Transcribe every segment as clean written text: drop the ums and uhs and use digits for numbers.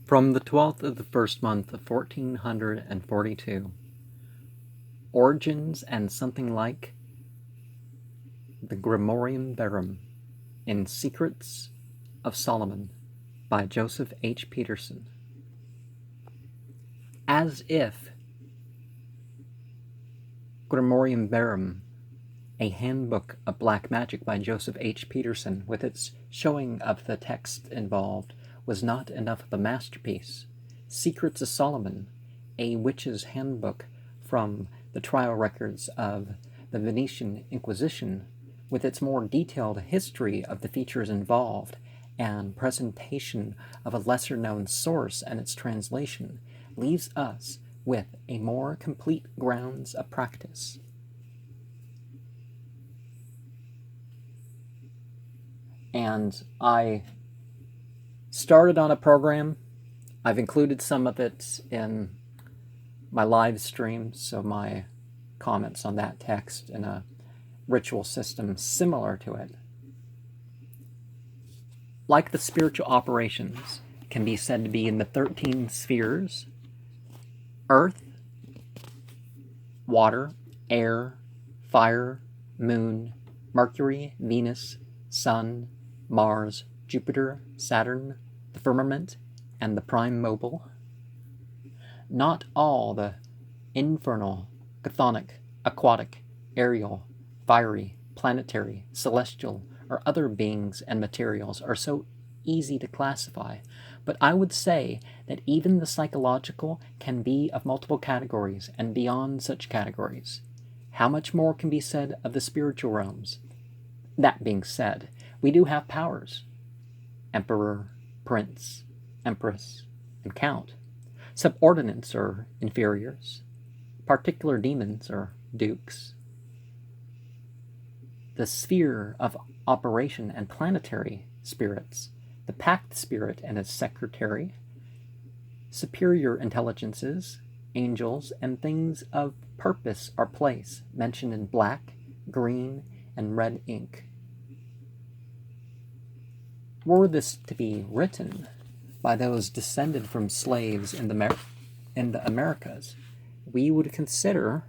From the 12th of the first month of 1442, Origins and something like the Grimorium Verum in Secrets of Solomon by Joseph H. Peterson. As if Grimorium Verum, a handbook of black magic by Joseph H. Peterson, with its showing of the text involved, was not enough of a masterpiece. Secrets of Solomon, a witch's handbook from the trial records of the Venetian Inquisition, with its more detailed history of the features involved and presentation of a lesser-known source and its translation, leaves us with a more complete grounds of practice. And I started on a program. I've included some of it in my live stream, so my comments on that text in a ritual system similar to it. Like the spiritual operations can be said to be in the 13 spheres: earth, water, air, fire, moon, Mercury, Venus, Sun, Mars, Jupiter, Saturn, the firmament, and the prime mobile. Not all the infernal, chthonic, aquatic, aerial, fiery, planetary, celestial, or other beings and materials are so easy to classify, but I would say that even the psychological can be of multiple categories and beyond such categories. How much more can be said of the spiritual realms? That being said, we do have powers: emperor, prince, empress, and count. Subordinates or inferiors. Particular demons or dukes. The sphere of operation and planetary spirits, the pact spirit and its secretary, superior intelligences, angels, and things of purpose or place, mentioned in black, green, and red ink. Were this to be written by those descended from slaves in the Americas, we would consider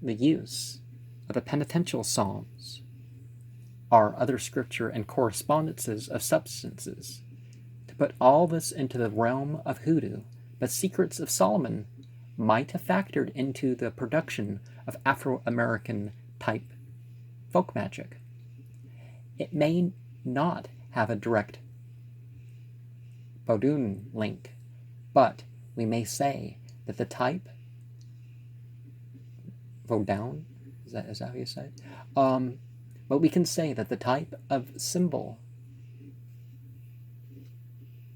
the use of the penitential psalms, or other scripture and correspondences of substances, to put all this into the realm of hoodoo, but Secrets of Solomon might have factored into the production of Afro-American type folk magic. It may not have a direct Vodun link, but we may say that the type Vodun, is that how you say it? But we can say that the type of symbol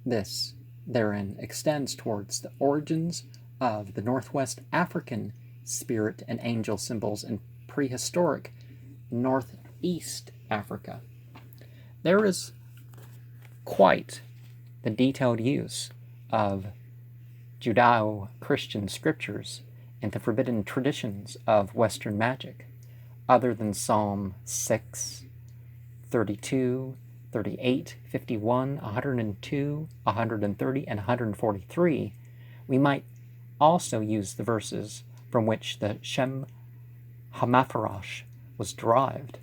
this therein extends towards the origins of the Northwest African spirit and angel symbols in prehistoric Northeast Africa. There is quite the detailed use of Judeo-Christian scriptures and the forbidden traditions of Western magic, other than Psalm 6, 32, 38, 51, 102, 130, and 143. We might also use the verses from which the Shem Hamapharash was derived: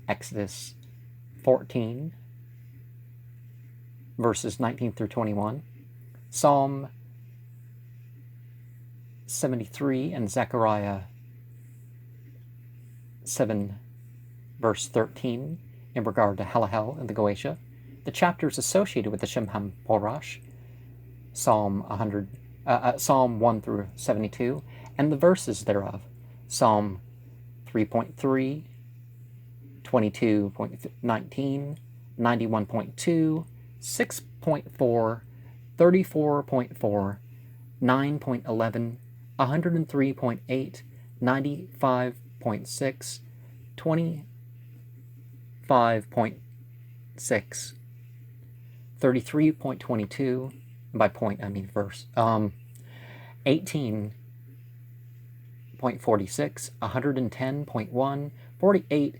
Exodus 14, verses 19 through 21, Psalm 73, and Zechariah 7, verse 13, in regard to Halahel and the Goetia, the chapters associated with the Shem HaMapharash, Psalm 1 through 72, and the verses thereof, Psalm 3.3, 22.19, 91.2, 6.4, 34.4, 9.11, 103.8, 95.6, 25.6, 33.22, by point I mean verse, 18.46, 110.1, 48,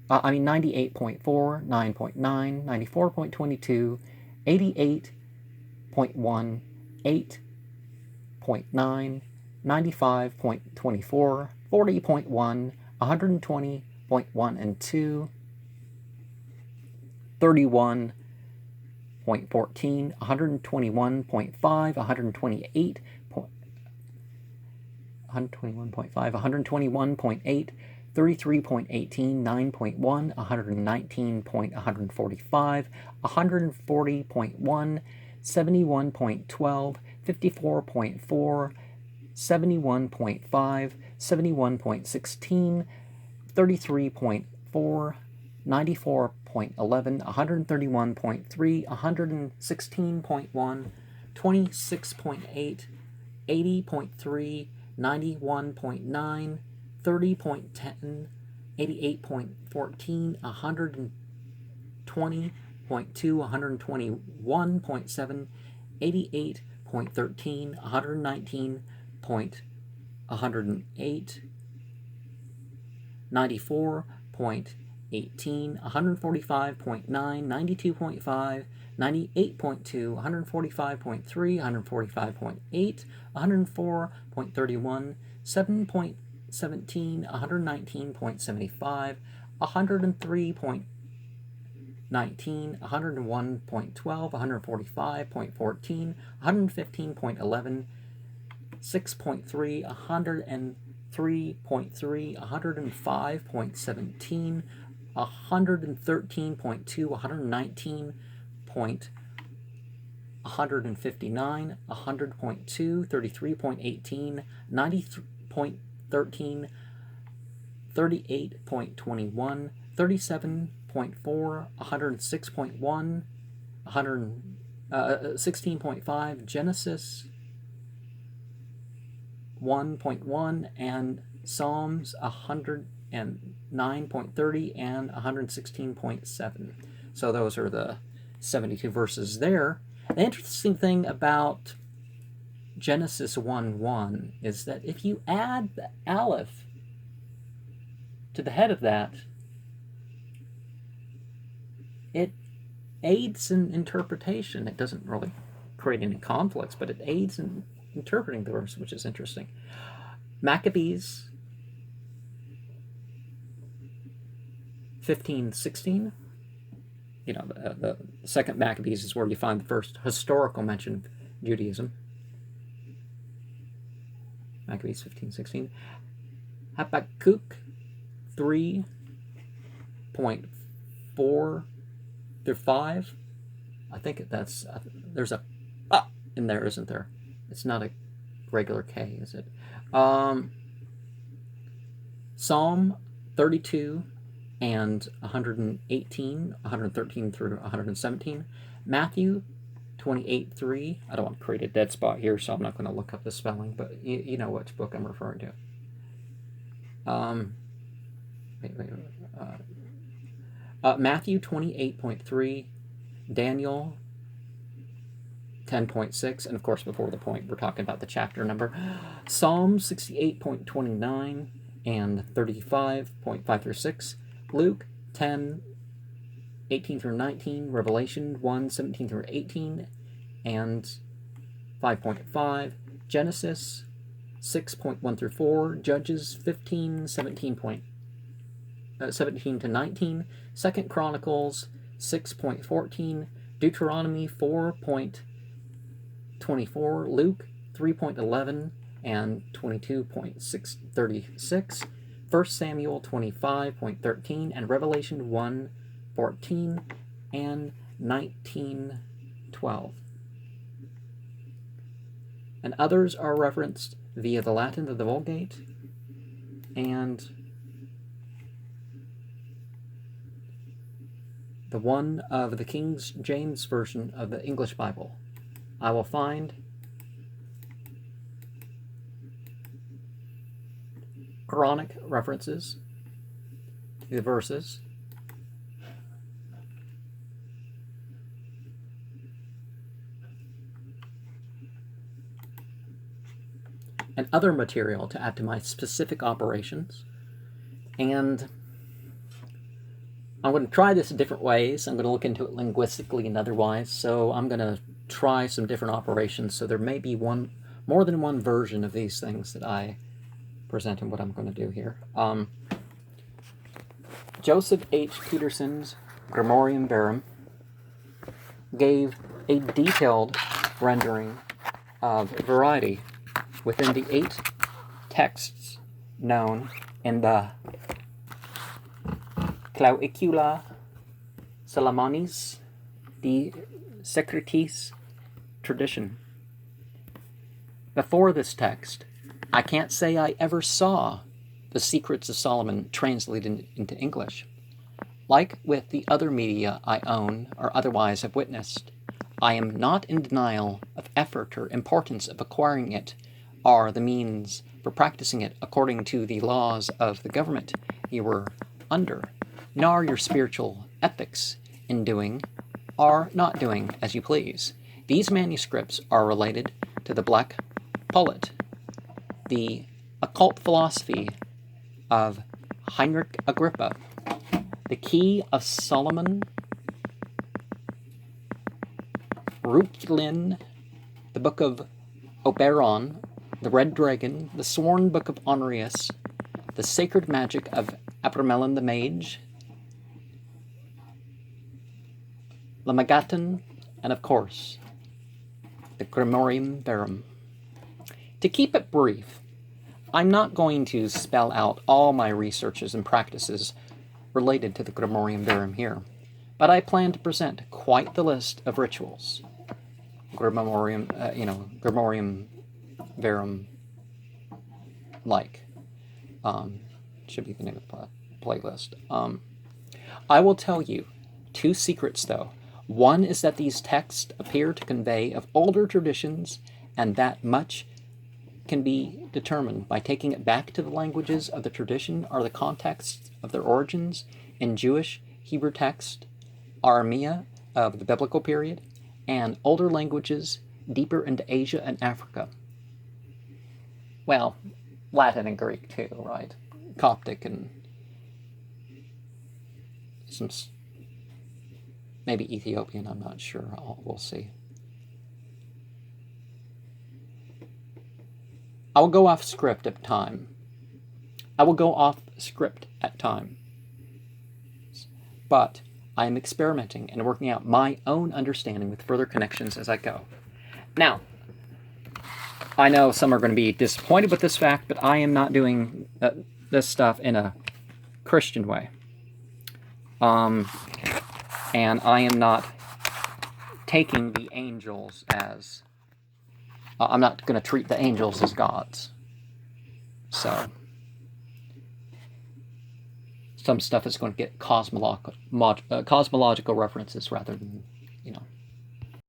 98.4, 9.9, 94.22, 88.1, 8.9, 95.24, 40.1, 120.1 and 2, 31.14, 121.5, 128, 121.5, 121.8, 33.18, 9.1, 119.145, 140.1, 71.12, 54.4, 71.5, 71.16, 33.4, 94.11, 131.3, 116.1, 26.8, 80.3, 91.9, 30.10, 88.14, 120.2, 121.7, 88.13, 119.108, 94.18, 145.9, 92.5, 98.2, 145.3, 145.8, 104.31, 7.17, 119.75, 103.19, 101.12, 145.14, 115.11, 6.3, 103.3, 105.17, 113.2, 119. 159, 100.2, 33.18, 90.13, 38.21, 37.4, 106.1, 16.5, Genesis 1.1, and Psalms 109.30 and 116.7. So those are the 72 verses there. The interesting thing about Genesis 1:1 is that if you add the aleph to the head of that, it aids in interpretation. It doesn't really create any conflicts, but it aids in interpreting the verse, which is interesting. Maccabees 15:16. You know, the second Maccabees is where you find the first historical mention of Judaism. Maccabees 15:16. Habakkuk 3.4 through 5. I think that's, there's a in there, isn't there? It's not a regular K, is it? Psalm 32 and 118, 113 through 117. Matthew 28:3. I don't want to create a dead spot here, so I'm not going to look up the spelling, but you know which book I'm referring to. Matthew 28.3, Daniel 10.6, and of course before the point we're talking about the chapter number. Psalm 68.29 and 35.5 through 6. Luke 10:18 through 19, Revelation 1:17 through 18, and 5.5, Genesis 6.1 through 4, Judges 15:17 17 to 19, 2 Chronicles 6.14, Deuteronomy 4.24, Luke 3.11 and 22.636, 1 Samuel 25.13, and Revelation 1:14 and 19:12. And others are referenced via the Latin of the Vulgate and the one of the King James Version of the English Bible. I will find Quranic references to the verses, and other material to add to my specific operations, and I'm going to try this in different ways. I'm going to look into it linguistically and otherwise. So I'm going to try some different operations. So there may be more than one version of these things that I present in what I'm going to do here. Joseph H. Peterson's Grimorium Verum gave a detailed rendering of variety within the 8 texts known in the Clauicula Salamonis de Secretis tradition. Before this text, I can't say I ever saw the Secrets of Solomon translated into English. Like with the other media I own or otherwise have witnessed, I am not in denial of effort or importance of acquiring it, or the means for practicing it according to the laws of the government you were under, nor your spiritual ethics in doing or not doing as you please. These manuscripts are related to the Black Pullet, the occult philosophy of Heinrich Agrippa, the Key of Solomon, Reuchlin, the Book of Oberon, the Red Dragon, the Sworn Book of Honorius, the Sacred Magic of Abramelin the Mage, Lamagaton, and of course, the Grimorium Verum. To keep it brief, I'm not going to spell out all my researches and practices related to the Grimorium Verum here, but I plan to present quite the list of rituals. Grimorium Verum, should be the name of the playlist. I will tell you 2 secrets, though. One is that these texts appear to convey of older traditions, and that much can be determined by taking it back to the languages of the tradition or the context of their origins in Jewish, Hebrew text, Aramea of the biblical period, and older languages deeper into Asia and Africa. Well, Latin and Greek too, right? Coptic and some, maybe Ethiopian, I'm not sure. We'll see. I will go off script at time. But I am experimenting and working out my own understanding with further connections as I go. Now, I know some are going to be disappointed with this fact, but I am not doing this stuff in a Christian way. And I am not taking the angels as... I'm not going to treat the angels as gods. So, some stuff is going to get cosmological references rather than,